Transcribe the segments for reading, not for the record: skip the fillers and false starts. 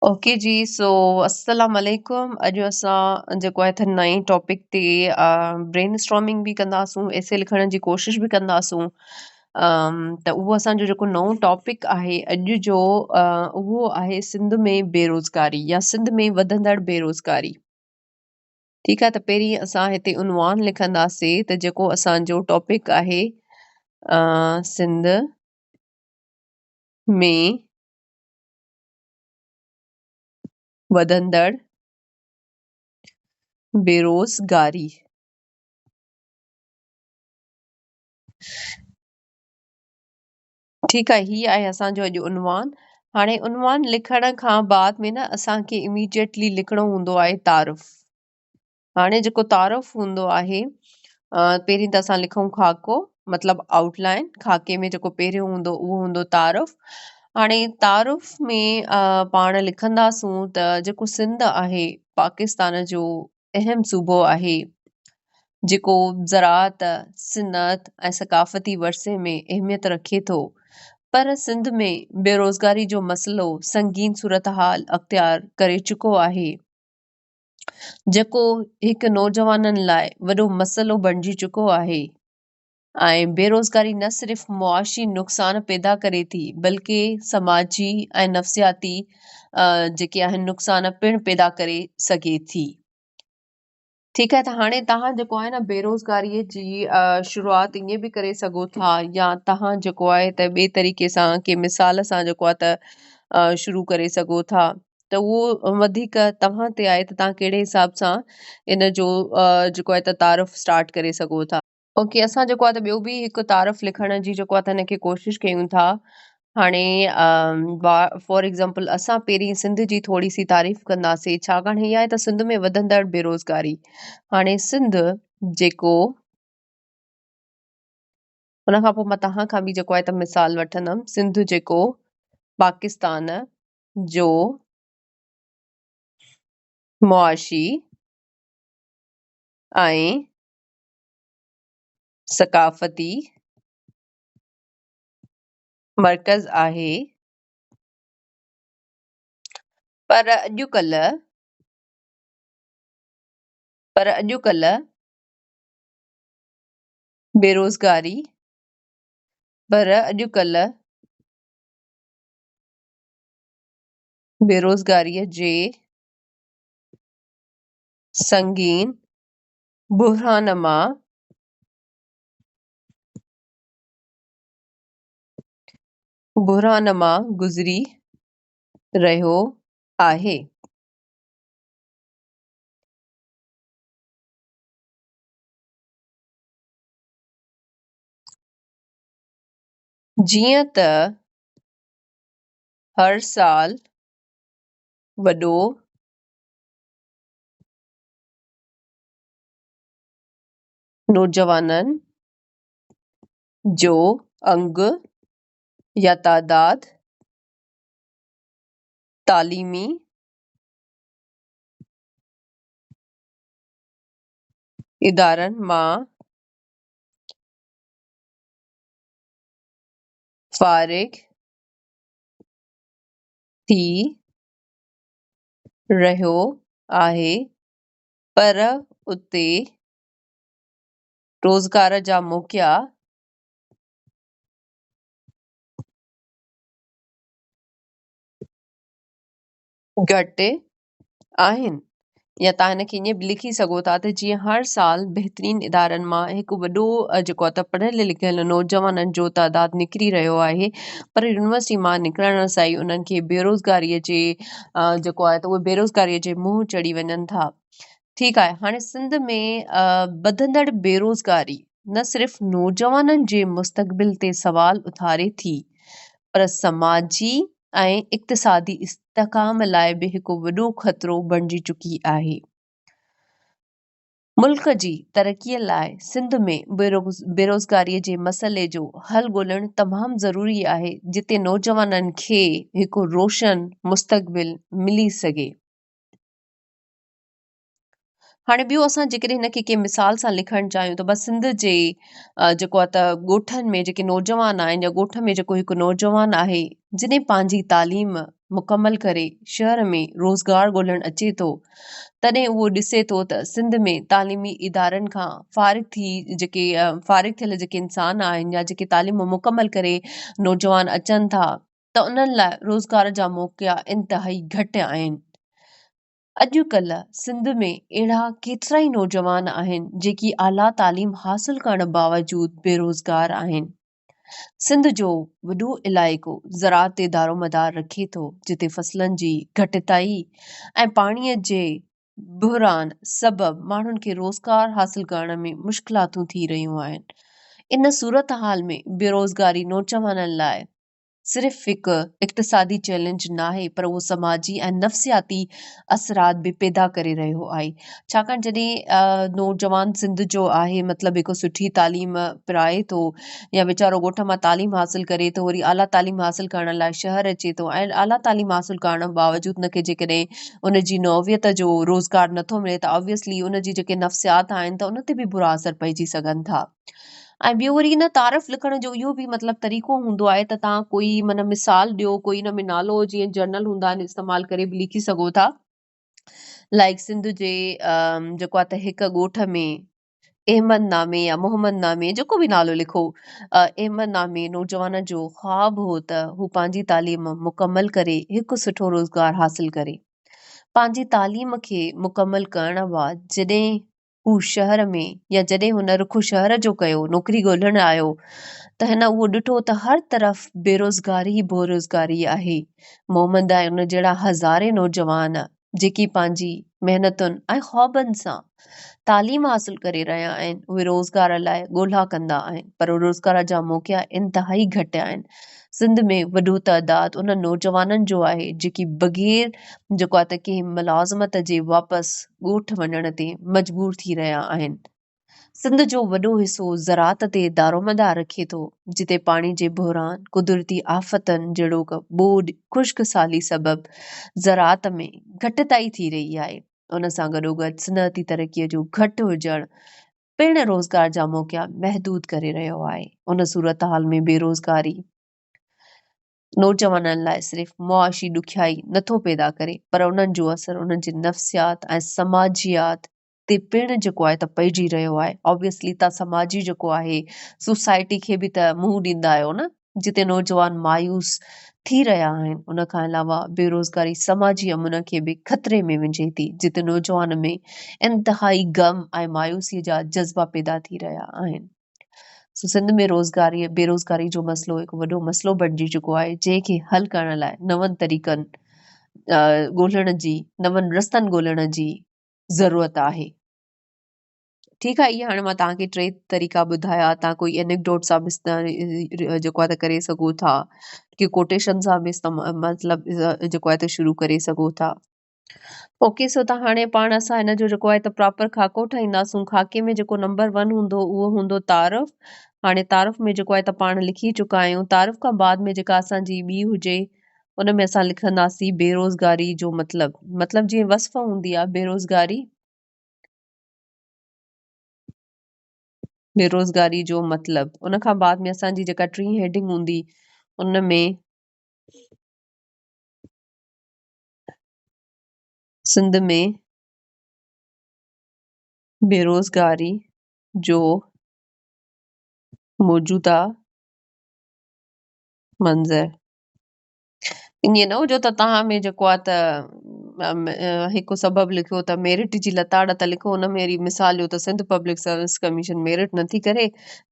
Okay जी सो अस्सलाम वालेकुम। अॼु असां जेको आहे त नई टॉपिक ते ब्रेन स्टॉर्मिंग बि कंदासूं, एसे लिखण जी कोशिश बि कंदासूं। त उहो असांजो जेको नओं टॉपिक आहे अॼु जो उहो आहे सिंध में बेरोज़गारी या सिंध में वधंदड़ बेरोज़गारी। ठीकु आहे, त पहिरीं असां हिते उनवान लिखंदासीं त जेको असांजो टॉपिक आहे सिंध में वधंदड़ बेरोज़गारी। ठीकु आहे, ही आहे असांजो अॼु उनवान। हाणे उनवान लिखण खां बाद में न असांखे इमीडिएटली लिखणो हूंदो आहे तारुफ़। हाणे जेको तारुफ़ हूंदो आहे पहिरीं त असां लिखूं खाको मतिलबु आउटलाइन। खाके में जेको पहिरियों हूंदो उहो हूंदो तारुफ़। हाणे तारुफ़ में पाण लिखंदासूं त जेको सिंध आहे पाकिस्तान जो अहम सूबो आहे जेको ज़राअत, सिनत ऐं सक़ाफ़ती वरसे में अहमियत रखे थो, पर सिंध में बेरोज़गारी जो मसइलो संगीन सूरतहाल अख़्तियार करे चुको आहे, जेको हिकु नौजवाननि लाइ वॾो मसइलो बणिजी चुको आहे। ऐं बेरोज़गारी न सिर्फ़ मुआशी नुक़सान पैदा करे थी, बल्कि समाजी ऐं नफ़्सियाती जेके आहिनि नुक़सान पिणु पैदा करे सघे थी। ठीकु आहे, त हाणे तव्हां जेको आहे न बेरोज़गारीअ जी शुरूआति ईअं बि करे सघो था, या तव्हां जेको आहे त ॿिए तरीक़े सां कंहिं मिसाल सां जेको आहे त शुरू करे सघो था। त उहो वधीक तव्हां ते आहे त तव्हां कहिड़े हिसाब सां इन जो जेको आहे त तारुफ़ स्टार्ट करे सघो था। ओके, असां जेको आहे त ॿियो बि हिकु तारुफ़ लिखण जी जेको आहे त हिनखे कोशिशि कयूं था। हाणे फॉर एग्ज़ाम्पल असां पहिरीं सिंध जी थोरी सी तारीफ़ कंदासीं, छाकाणि हीअ आहे त सिंध में वधंदड़ बेरोज़गारी। हाणे सिंध जेको हुन खां पोइ मां तव्हां खां बि जेको आहे त मिसाल वठंदमि। सिंध जेको पाकिस्तान जो मुआशी ऐं सक़ाफ़ती मर्कज़ आहे, पर अॼुकल्ह बेरोज़गारीअ जे संगीन बुहरान मां गुज़री रहियो आहे। जीअं त हर साल वॾो नौजवाननि जो अंग या तादाद तालीमी इदारनि मां फ़ारिग़ थी रहियो आहे, पर उते रोज़गार जा मौक़ा घटि आहिनि। या तव्हां हिनखे ईअं बि लिखी सघो था त जीअं हर साल बहितरीन इदारनि मां हिकु वॾो जेको आहे त पढ़ियल लिखियल नौजवाननि जो तादाद निकिरी रहियो आहे, पर यूनिवर्सिटी मां निकिरण सां ई उन्हनि खे बेरोज़गारीअ जे जेको आहे त उहे बेरोज़गारीअ जे मुंहुं चढ़ी वञनि था। ठीकु आहे, हाणे सिंध में वधंदड़ बेरोज़गारी न सिर्फ़ु नौजवाननि जे मुस्तक़बिल ते सवाल उथारे थी, पर समाजी ऐं इक़्तिसादी इस्तेकाम लाइ बि हिकु वॾो ख़तरो बणिजी चुकी आहे। मुल्क जी तरक़ीअ लाइ सिंध में बेरोज़गारीअ जे मसइले जो हल ॻोल्हणु तमामु ज़रूरी आहे, जिते नौजवाननि खे हिकु रोशन मुस्तक़बिल मिली सघे। हाणे ॿियो असां जेकॾहिं हिनखे कंहिं मिसाल सां लिखणु चाहियूं त बसि सिंध जे जेको आहे त ॻोठनि में जेके नौजवान आहिनि या ॻोठ में जेको हिकु नौजवान आहे जॾहिं पंहिंजी तालीम मुकमल करे शहर में रोज़गार ॻोल्हणु अचे थो तॾहिं उहो ॾिसे थो त सिंध में तालीमी इदारनि खां फारिग थियल जेके इंसान आहिनि या जेके तालीम मुकमल करे नौजवान अचनि था त उन्हनि लाइ रोज़गार जा मौक़ा इंतिहाई घटि आहिनि। अॼुकल्ह सिंध में अहिड़ा केतिरा ई नौजवान आहिनि जेकी आला तालीम हासिल करण बावजूद बेरोज़गार आहिनि। सिंध जो वॾो इलाइक़ो ज़रात ते दारोमदार रखे थो जिते फसलनि जी घटिताई ऐं पाणीअ जे बहिरान सबबि माण्हुनि खे रोज़गार हासिल करण में मुश्किलातूं थी रहियूं आहिनि। इन सूरत हाल में बेरोज़गारी नौजवाननि लाइ सिर्फ़ हिकु इक़्तिसादी चैलेंज न आहे पर उहो समाजी ऐं नफ़्सियाती असरात बि पैदा करे रहियो आहे। छाकाणि जॾहिं नौजवान सिंध जो आहे मतिलबु हिकु सुठी तालीम पिराए थो या वीचारो ॻोठ मां तालीम हासिल करे थो वरी आला तालीम हासिल करण लाइ शहर अचे थो ऐं आला तालीम हासिल करण बावजूदि उनखे जेकॾहिं उनजी नौवियत जो रोज़गार नथो मिले त ऑब्वियसली उनजी जेके नफ़्सियात आहिनि त उन ते बि बुरा असर पइजी सघनि था। ऐं ॿियो वरी न तारीफ़ लिखण जो इहो बि मतिलबु तरीक़ो हूंदो आहे त तव्हां कोई माना मिसाल ॾियो कोई हिन में नालो जीअं जर्नल हूंदा आहिनि इस्तेमालु करे बि लिखी सघो था। लाइक सिंध जे जेको आहे त हिकु ॻोठ में अहमद नामे या मोहम्मद नामे जेको बि नालो लिखो अहमद नामे नौजवान जो ख़्वाबु हो त हू पंहिंजी तालीम मुकमल करे हिकु सुठो रोज़गार हासिल करे पंहिंजी तालीम खे मुकमल करण बाद जॾहिं हू शहर में या जॾहिं हुन रुखु शहर जो कयो नौकिरी ॻोल्हणु आयो त हिन उहो ॾिठो त हर तरफ़ बेरोज़गारी ई बेरोज़गारी आहे। मोहम्मद ऐं उन जहिड़ा हज़ारे नौजवान जेकी पंहिंजी महिनतुनि ऐं ख़्वाबनि सां तालीम हासिल करे रहिया आहिनि उहे रोज़गार लाइ ॻोल्हा कंदा आहिनि पर रोज़गार जा मौक़ा इंतिहाई घटि आहिनि। सिंध में वॾो तइदाद उन नौजवाननि जो आहे जेकी बग़ैर जेको आहे त कंहिं मुलाज़मत जे वापसि ॻोठ वञण ते मजबूर थी रहिया आहिनि। सिंध जो वॾो हिसो ज़रात ते दारोमदार रखे थो जिते पाणी जे बहिरान कुदरती आफ़तनि जहिड़ो ॿोॾि ख़ुश्क साली सबबि ज़रात में घटिताई थी रही आहे। उन सां गॾोगॾु सनअती तरक़ीअ जो घटि हुजणु पिण रोज़गार जा मौक़ा महदूद करे रहियो आहे। उन सूरत हाल में बेरोज़गारी नौजवाननि लाइ सिर्फ़ु मुआशी ॾुखियाई नथो पैदा करे पर उन्हनि जो असरु उन्हनि जे नफ़्सियात ऐं समाजियात ते पिण जेको आहे त पइजी रहियो आहे। ऑब्वियसली तव्हां समाजी जेको आहे सोसाइटी खे बि त मुंहुं ॾींदा आहियो न जिते नौजवान मायूस थी रहिया आहिनि। उन खां अलावा बेरोज़गारी समाजी अमन खे बि ख़तरे में विझे थी जिते नौजवान में इंतिहाई ग़म ऐं मायूसीअ जा जज़्बा पैदा थी रहिया आहिनि। सो सिंध में रोज़गारी बेरोज़गारी जो मसइलो हिकु वॾो मसइलो बणिजी चुको आहे जंहिंखे हल करण लाइ नवनि तरीक़नि ॻोल्हण जी नवनि रस्तनि ॻोल्हण जी ज़रूरत आहे। ठीकु आहे इहे हाणे मां तव्हांखे 3 तरीक़ा ॿुधाया तव्हां कोई एनेक्डोट सां बि जेको आहे त करे सघो था की कोटेशन सां बि मतिलबु जेको आहे त शुरू करे सघो था। ओके सो त हाणे पाण असां हिन जो जेको आहे त प्रॉपर खाको ठाहींदासूं। खाके में जेको नंबर 1 हूंदो उहो हूंदो तारफ़। हाणे तारफ़ में जेको आहे त पाण लिखी चुका आहियूं। तारफ़ खां बाद में जेका असांजी ॿी हुजे उन में असां लिखंदासीं बेरोज़गारी जो मतिलबु जीअं वस्फ़ हूंदी आहे बेरोज़गारी जो मतिलबु उन खां बाद में असांजी जेका टी हेडिंग हूंदी उन में सिंध में बेरोज़गारी जो मौजूदा मंज़र ईअं न हुजो त तव्हां में जेको आहे त हिकु सबबु लिखियो त मेरिट जी लताड़ त लिखो हुन में वरी मिसाल ॾियो त Sindh public service commission merit नथी करे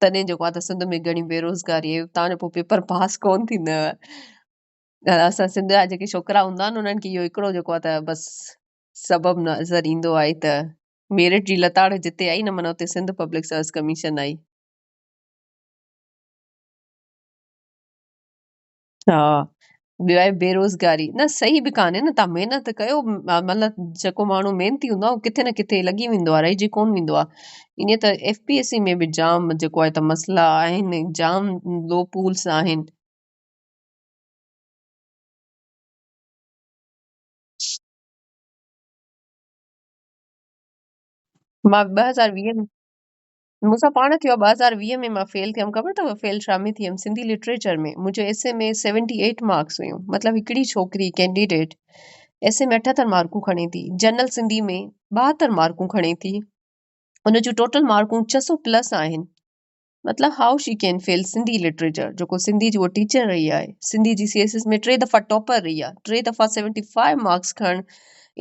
तॾहिं जेको आहे त सिंध में घणी बेरोज़गारी आहे तव्हांजो पोइ पेपर पास कोन थींदव। असां सिंध जा जेके छोकिरा हूंदा आहिनि उन्हनि खे इहो हिकिड़ो जेको आहे त बसि सबबु नज़र ईंदो आहे त मेरिट जी लताड़ जिते आई न माना उते सिंध पब्लिक सर्विस कमीशन आई। हा ॿियो आहे बेरोज़गारी न सही बि कान्हे न तव्हां महिनत कयो मतिलबु जेको माण्हू महिनती हूंदो आहे उहो किथे न किथे लॻी वेंदो आहे रहिजी कोन वेंदो आहे। ईअं त FPSC में बि जाम जेको आहे त मसइला आहिनि जाम लो पूल्स आहिनि। मां 2020 में मूंसां पाण थियो आहे 2020 में मां फेल थियमि ख़बर अथव फेल छा में थी हुयमि सिंधी लिटरेचर में मुंहिंजो एसे में 78 मार्क्स हुयूं मतिलबु हिकिड़ी छोकिरी कैंडिडेट एसे में 78 मार्कूं खणे थी जनरल सिंधी में 72 मार्कूं खणे थी हुन जूं टोटल मार्कूं 600 प्लस आहिनि मतलब how she can fail Sindhi literature जेको सिंधी जी उहा टीचर रही आहे सिंधी जी सीएसएस में 3 दफ़ा टॉपर रही आहे 3 दफ़ा 75 मार्क्स खण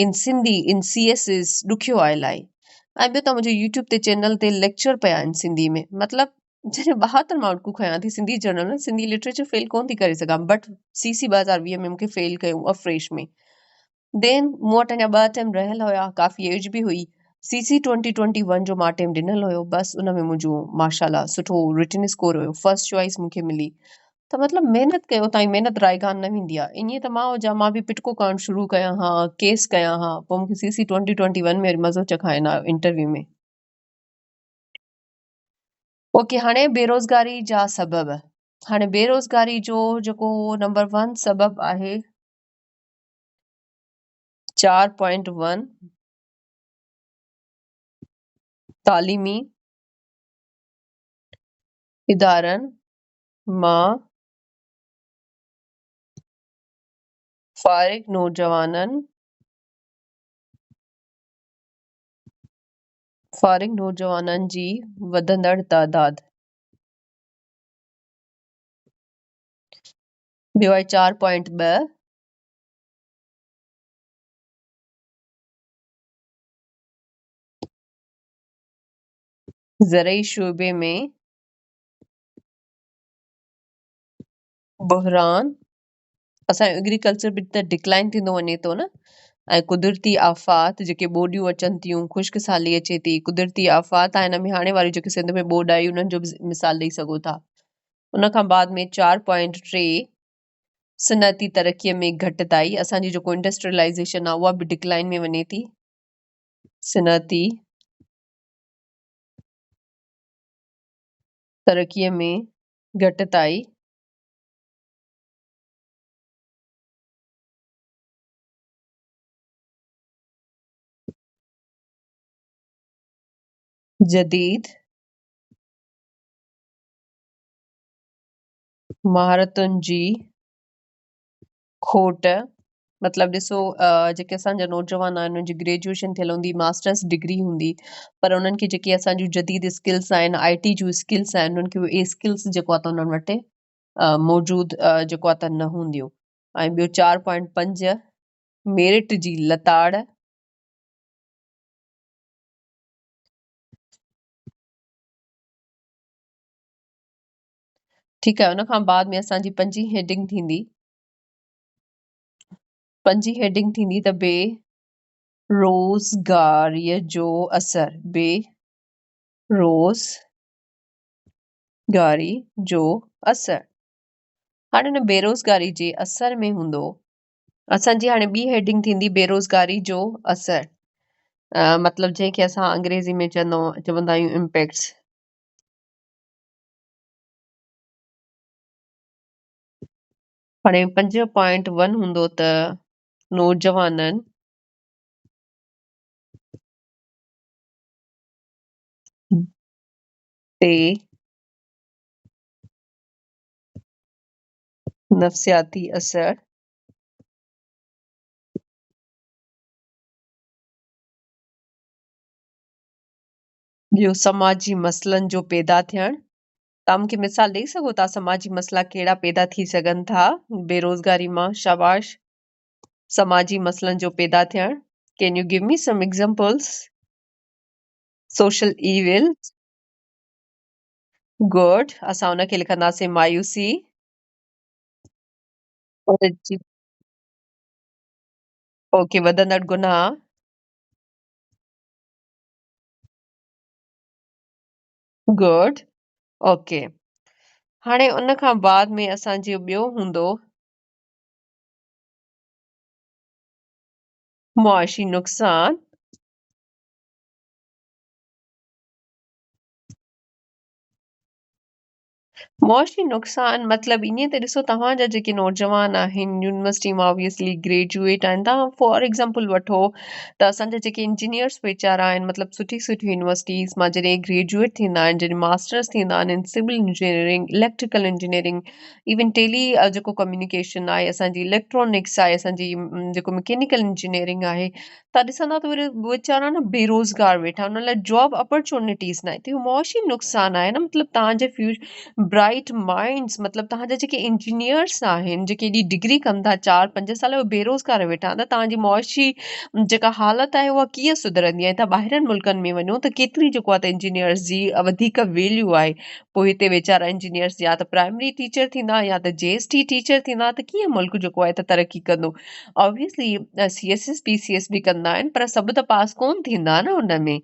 इन सिंधी इन सीएसएस ॾुखियो आहे इलाही ऐं ॿियो त मुंहिंजो यूट्यूब ते चैनल ते लेक्चर पिया आहिनि सिंधी में मतिलबु जॾहिं 72 मार्कूं खयां थी सिंधी जनरल में सिंधी लिटरेचर फेल कोन थी करे सघां बट सीसी 2020 में मूंखे फेल कयूं अफ्रेश में देन मूं वटि अञा 2 अटैम्प रहियल हुया काफ़ी एज बि हुई सीसी 2021 जो मां अटैम्प ॾिनल हुयो बसि उन में मुंहिंजो माशाल्लाह सुठो रिटन स्कोर हुयो फर्स्ट चॉइस मूंखे मिली त मतिलबु महिनत कयो ताईं महिनत रायगान न वेंदी आहे ईअं त मां हुजां मां बि पिटको करणु शुरू कयां हा केस कयां हा पोइ मूंखे सीसी 2021 में मज़ो चखाइनि हा इंटरव्यू में ओके हाणे बेरोज़गारी जा सबब हाणे बेरोज़गारी जो जेको नंबर 1 सबब आहे 4.1 तालीमी इदारनि मां फारिग नौजवाननि जी वधंदड़ तादाद ॿियो आहे 4.2 ज़रई शोबे में बहरान असांजो एग्रीकल्चर बि त डिक्लाइन थींदो वञे थो न ऐं कुदरती आफ़ात जेके ॿोॾियूं अचनि थियूं ख़ुश्क साली अचे थी कुदरती आफ़ात आहे हिन में हाणे वारी जेके सिंध में ॿोॾ आई उन्हनि जो बि मिसाल ॾेई सघो था उन खां बाद में 4.3 सनअती तरक़ीअ में घटिताई असांजी जेको इंडस्ट्रियलाइज़ेशन आहे उहा बि डिक्लाइन में वञे थी सनअती तरक़ीअ में घटिताई जदीद महारतुनि जी खोट मतिलबु ॾिसो जेके असांजा नौजवान आहिनि उन्हनि जी ग्रेजुएशन थियल हूंदी मास्टर्स डिग्री हूंदी पर उन्हनि खे जेकी असांजूं जदीद स्किल्स आहिनि IT जूं स्किल्स आहिनि उन्हनि खे उहे स्किल्स जेको आहे त उन्हनि वटि मौजूदु जेको आहे त न हूंदियूं ऐं ॿियो 4.5 मेरिट जी लताड़ ठीकु आहे उन खां बाद में असांजी पंजी हेडिंग थींदी त बेरोज़गारीअ जो असर बेरोज़गारी जो असर हाणे हिन बेरोज़गारी जे असर में हूंदो असांजी हाणे ॿी हेडिंग थींदी बेरोज़गारी जो असर मतिलबु जंहिंखे असां अंग्रेज़ी में चवंदा आहियूं इम्पैक्ट्स हाणे 5.1 हूंदो त नौजवाननि ते नफ़्सियाती असर ॿियो समाजी मसइलनि जो पैदा थियणु तव्हां मूंखे मिसाल ॾेई सघो था समाजी मसइला कहिड़ा पैदा थी सघनि था बेरोज़गारी मां शाबाश समाजी मसइलनि जो पैदा थियणु can U give me some examples social evil good असां हुनखे लिखंदासीं मायूसी ओके वधंदड़ गुनाह गुड ओके हाणे उन खां बाद में असांजो ॿियो हूंदो मुआशी नुक़सान मुआशी नुक़सान मतलब ईअं त ॾिसो तव्हांजा जेके नौजवान आहिनि यूनिवर्सिटी मां ऑब्वियसली ग्रेजुएट आहिनि तव्हां फॉर एग्ज़ाम्पल वठो त असांजा जेके इंजीनियर्स वेचारा आहिनि मतिलबु सुठी यूनिवर्सिटीज़ मां जॾहिं ग्रेजुएट थींदा आहिनि जॾहिं मास्टर्स थींदा आहिनि in civil engineering electrical engineering even tele जेको कम्युनिकेशन आहे असांजी इलेक्ट्रॉनिक्स आहे असांजी जेको मैकेनिकल इंजीनियरिंग आहे तव्हां ॾिसंदा त वरी वीचारा न बेरोज़गार वेठा हुन लाइ जॉब अपॉर्चुनिटीज़ न आहे त इहो मुआशी नुक़सानु आहे न मतिलबु तव्हांजे ब्राइट माइंड्स मतिलबु तव्हांजा जेके इंजीनियर्स आहिनि जेके एॾी डिग्री कनि था 4-5 साल उहे बेरोज़गार वेठा आहिनि त तव्हांजी मुआशी जेका हालत आहे उहा कीअं सुधरंदी आहे तव्हां ॿाहिरनि मुल्कनि में वञो त केतिरी जेको आहे त इंजीनियर्स जी वधीक वैल्यू आहे पोइ हिते वेचारा इंजीनियर्स या त प्राइमरी टीचर थींदा या त JST टीचर थींदा त कीअं मुल्क जेको आहे त तरक़ी कंदो ऑब्वियसली CSS PCS बि कंदा आहिनि पर सभु त पास कोन थींदा न हुन में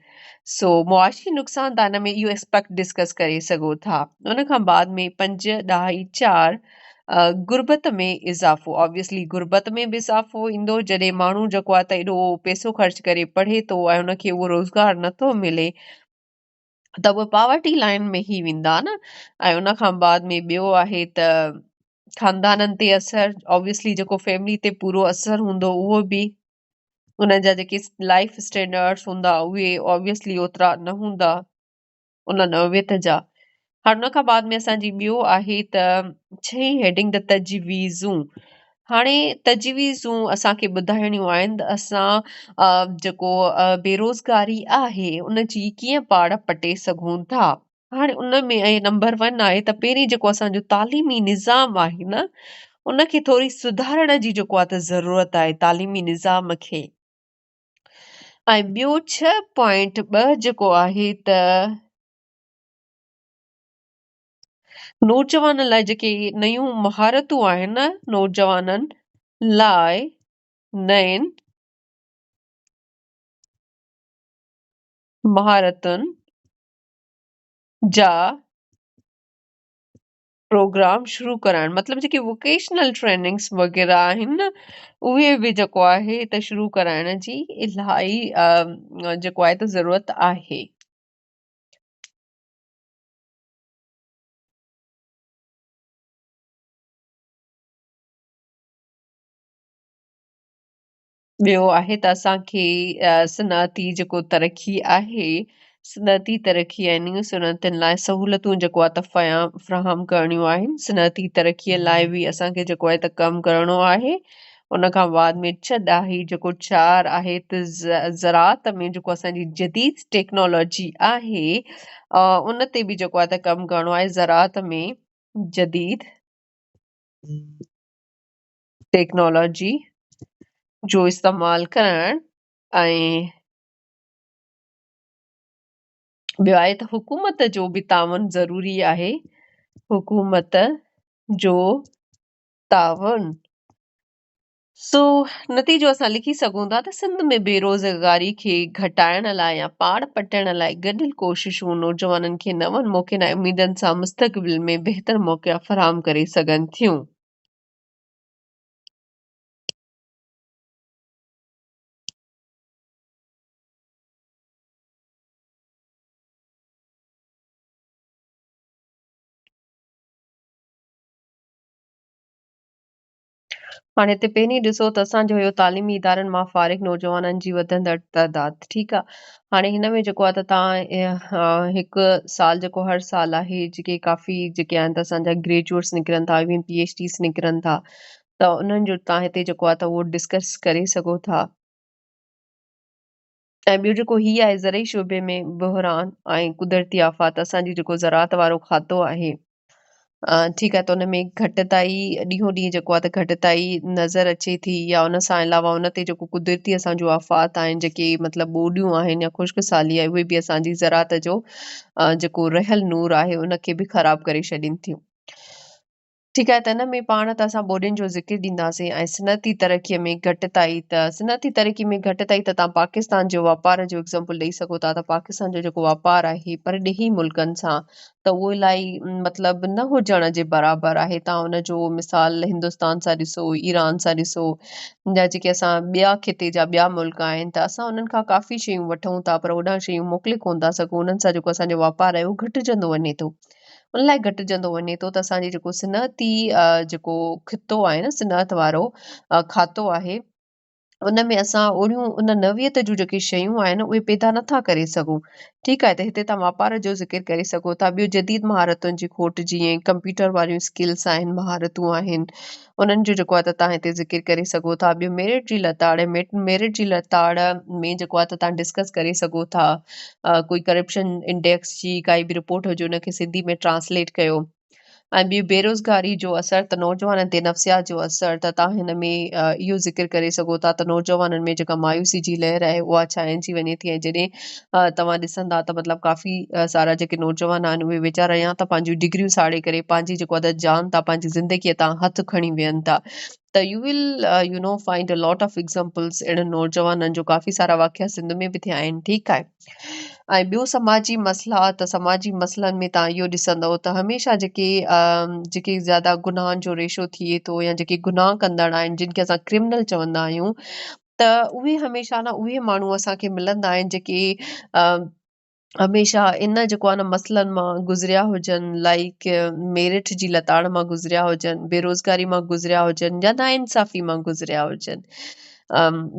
सो मुआशी नुक़सान तव्हां हिन में इहो एस्पेक्ट डिस्कस करे सघो था उन खां बाद में 5 ॾहाई 4 गुर्बत में इज़ाफ़ो ऑब्वियसली गुर्बत में बि इज़ाफ़ो ईंदो जॾहिं माण्हू जेको आहे त एॾो पैसो ख़र्च करे पढ़े थो ऐं उनखे उहो रोज़गार नथो मिले त उहे पावर्टी लाइन में ई वेंदा न ऐं उन खां बाद में ॿियो आहे त ख़ानदाननि ते असर ऑब्वियसली जेको फैमिली ते पूरो असर हूंदो उहो बि उन जा जेके लाइफ स्टैंडर्ड्स हूंदा उहे ऑब्वियसली ओतिरा न हूंदा उन नौवियत जा हाणे उन खां बाद में असांजी ॿियो आहे त 6 हेडिंग द तजवीज़ूं हाणे तजवीज़ूं असांखे ॿुधाइणियूं आहिनि त असां जेको बेरोज़गारी आहे उन जी कीअं पाड़ पटे सघूं था हाणे उन में ऐं नंबर 1 आहे त पहिरीं जेको असांजो तालीमी निज़ाम आहे न उनखे थोरी सुधारण जी जेको आहे त ज़रूरत आहे तालीमी निज़ाम खे ऐं ॿियो 6.2 जेको आहे त नौजवान लाइ जेके नयूं महारतूं आहिनि न नौजवाननि लाइ नयनि महारतुनि जा प्रोग्राम शुरू कराइण मतिलबु जेके वोकेशनल ट्रेनिंग्स वग़ैरह आहिनि न उहे बि जेको आहे त शुरू कराइण जी इलाही जेको आहे त ज़रूरत आहे ॿियो आहे त असांखे सनअती जेको तरक़ी आहे सनअती तरक़ी ऐं न्यू सनअतुनि लाइ सहूलियतूं जेको आहे त फ़राहम करणियूं आहिनि सनअती तरक़ीअ लाइ बि असांखे जेको आहे त कमु करिणो आहे उन खां बाद में 6 ॾाही जेको 4 आहे त ज़राअत में जेको असांजी जदीद टेक्नोलॉजी आहे उन ते बि जेको आहे त कमु करिणो आहे ज़राअत में जदीद टेक्नोलॉजी जो इस्तेमालु करणु ऐं ॿियो आहे त हुकूमत जो बि तावन ज़रूरी आहे हुकूमत जो तावन सो नतीजो असां लिखी सघूं था त सिंध में बेरोज़गारी खे घटाइण लाइ या पाड़ पटण लाइ गॾियल कोशिशूं नौजवाननि खे नवनि मौक़नि ऐं उमीदनि सां मुस्तक़बिल में बहितर मौक़ा फ़राहम करे सघनि थियूं हाणे हिते पहिरीं ॾिसो त असांजो हुयो तालीमी इदारनि मां फ़ारिग नौजवाननि जी वधंदड़ तइदाद ठीकु आहे हाणे हिन में जेको आहे त तव्हां हिकु साल जेको हर साल आहे जेके काफ़ी जेके आहिनि त असांजा ग्रेजुएट्स निकिरनि था इवन PhDs निकिरनि था त उन्हनि जो तव्हां हिते जेको आहे त उहो डिस्कस करे सघो था ऐं ॿियो जेको हीअ आहे ज़रई शोबे में बहिरान ऐं कुदरती आफ़ात असांजी जेको ज़राअत वारो खातो आहे ठीकु आहे त हुन में घटिताई ॾींहों ॾींहुं जेको आहे त घटिताई नज़र अचे थी या उन सां अलावा उन ते जेको कुदरती असांजो आफ़ात आहिनि जेके मतिलबु ॿोॾियूं आहिनि या ख़ुश्क साली आहे उहे बि असांजी ज़राअत जो जेको रहियल नूर आहे उनखे बि ख़राबु करे छॾीनि थियूं ठीकु आहे त हिन में पाण त असां ॿोॾियुनि जो ज़िक्र ॾींदासीं ऐं सनअती तरक़ीअ में घटिताई त सनअती तरक़ी में घटिताई त तव्हां पाकिस्तान जो वापार जो एग्ज़ाम्पल ॾेई सघो था त पाकिस्तान जो जेको वापारु आहे परॾेही मुल्कनि सां त उहो इलाही मतिलबु न हुजण जे बराबरि आहे तव्हां हुनजो मिसाल हिंदुस्तान सां ॾिसो ईरान सां ॾिसो या जेके असां ॿिया खिते जा ॿिया मुल्क आहिनि त असां उन्हनि खां काफ़ी शयूं वठूं था पर ओॾां शयूं मोकिले कोन था सघूं उन्हनि सां जेको असांजो वापारु आहे उहो घटिजंदो वञे थो उन लाइ घटिजंदो वञे थो त असांजी जेको सिनहती जेको खितो आहे न सिनहत वारो खातो आहे उनमें असां ओड़ियूं उन नवियत जूं जेके शयूं आहिनि उहे पैदा नथा करे सघूं। ठीकु आहे, त हिते तव्हां वापार जो ज़िक्र करे सघो था। ॿियो जदीद महारतुनि जी खोट जीअं कंप्यूटर वारियूं स्किल्स आहिनि, महारतूं आहिनि, उन्हनि जो जेको आहे त तव्हां हिते ज़िक्र करे सघो था। ॿियो मेरिट जी लताड़, मेरिट जी लताड़ में जेको आहे त तव्हां डिस्कस करे सघो था। कोई करप्शन इंडेक्स जी काई बि रिपोर्ट हुजे उनखे सिंधी में ट्रांसलेट कयो। ऐं ॿी बेरोज़गारी जो असरु त नौजवाननि ते नफ़्सियात जो असरु त तव्हां हिन में इहो ज़िक्र करे सघो था त नौजवाननि में जेका मायूसी जी लहर आहे उहा छांइजी वञे थी ऐं जॾहिं तव्हां ॾिसंदा त मतिलबु काफ़ी सारा जेके नौजवान आहिनि उहे वीचारा या त पंहिंजियूं डिग्रियूं साड़े करे पंहिंजी जेको आहे त जान था पंहिंजी ज़िंदगीअ तां हथु खणी वियनि था। त U will find a lot of examples अहिड़नि नौजवाननि जो काफ़ी सारा वाक़िया सिंध में बि थिया आहिनि। ठीकु आहे। ऐं ॿियो समाजी मसइला त समाजी मसइलनि में तव्हां इहो ॾिसंदव त हमेशह जेके ज़्यादा गुनाहनि जो रेशो थिए थो या जेके गुनाह कंदड़ आहिनि जिन खे असां क्रिमिनल चवंदा आहियूं त उहे हमेशह न उहे माण्हू असांखे मिलंदा आहिनि जेके हमेशह इन जेको आहे न मसइलनि मां गुज़रिया हुजनि लाइक मेरिट जी लताड़ मां गुज़रिया हुजनि, बेरोज़गारी मां गुज़रिया हुजनि या नाइंसाफ़ी मां गुज़रिया हुजनि।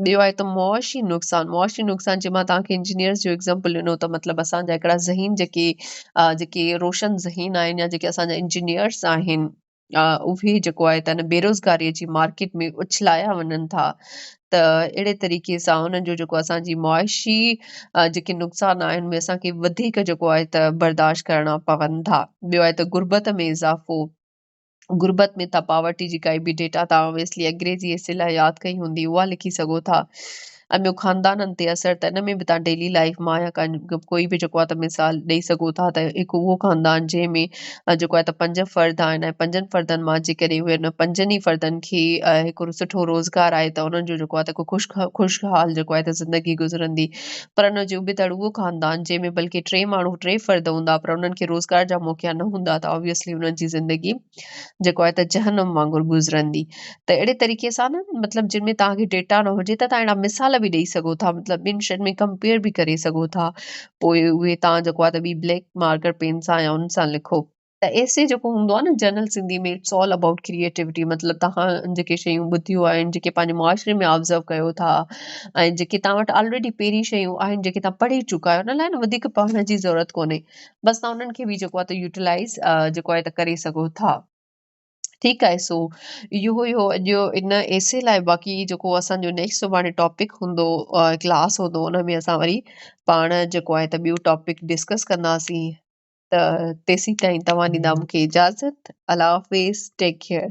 ॿियो आहे त मुआशी नुक़सान जे मां तव्हांखे इंजीनियर्स जो एग्ज़ाम्पल ॾिनो त मतिलबु असांजा हिकिड़ा ज़हीन जेके रोशन ज़हीन आहिनि या जेके असांजा इंजीनियर्स आहिनि उहे जेको आहे त बेरोज़गारीअ जी मार्केट में उछलाया वञनि था। त अहिड़े तरीक़े सां उन्हनि जो जेको असांजी मुआशी जेके नुक़सान आहिनि उहे असांखे वधीक जेको आहे त बर्दाश्त करणा पवनि था। ॿियो आहे त गुर्बत में इज़ाफ़ो, गुर्बत में तव्हां पॉवर्टी जी काई बि डेटा तव्हां ऑब्वियसली अंग्रेज़ी एसे लाइ यादि कई हूंदी उहा लिखी सघो था। ऐं ॿियो ख़ानदाननि ते असरु त इन में बि तव्हां डेली लाइफ मां या कोई बि जेको आहे त मिसाल ॾेई सघो था त हिकु उहो ख़ानदान जंहिंमें जेको आहे त 5 फ़र्द आहिनि ऐं 5 फ़र्दनि मां जेकॾहिं उहे हुन 5 ई फ़र्दनि खे हिकिड़ो सुठो रोज़गार आहे त उन्हनि जो जेको आहे त ख़ुशहाल जेको आहे त ज़िंदगी गुज़रंदी। पर उन जे उबितड़ उहो ख़ानदान जंहिंमें बल्कि 3 फ़र्द हूंदा पर उन्हनि खे रोज़गार जा मौक़ा न हूंदा त ऑब्वियसली उन्हनि जी ज़िंदगी जेको आहे त जहनुम वांगुरु गुज़रंदी। त अहिड़े तरीक़े सां न मतिलबु जिन में तव्हांखे डेटा न हुजे त तव्हां अहिड़ा मिसाल बि ॾेई सघो था, मतिलबु ॿिनि शयुनि में कंपेयर बि करे सघो था। पोइ उहे तव्हां जेको आहे त ॿी ब्लैक मार्कर पेन सां या उन सां लिखो। त एसे जेको हूंदो आहे न जनरल सिंधी में इट्स ऑल अबाउट क्रिएटिविटी, मतिलबु तव्हां जेके शयूं ॿुधियूं आहिनि जेके पंहिंजे मुआशिरे में ऑब्ज़र्व कयो था ऐं जेके तव्हां वटि ऑलरेडी पहिरीं शयूं आहिनि जेके तव्हां पढ़ी चुका आहियो उन लाइ न वधीक पढ़ण जी ज़रूरत कोन्हे। बसि तव्हां उन्हनि खे बि जेको आहे त यूटिलाइज़ जेको आहे त करे सघो था। ठीकु आहे। सो इहो हुयो अॼु इन एसे लाइ। बाक़ी जेको असांजो नेक्स्ट सुभाणे टॉपिक हूंदो क्लास हूंदो उन में असां वरी पाण जेको आहे त ॿियो टॉपिक डिस्कस कंदासीं। त तेसीं ताईं तव्हां ॾींदा मूंखे इजाज़त। अल्लाह हाफ़िज़, टेक केयर।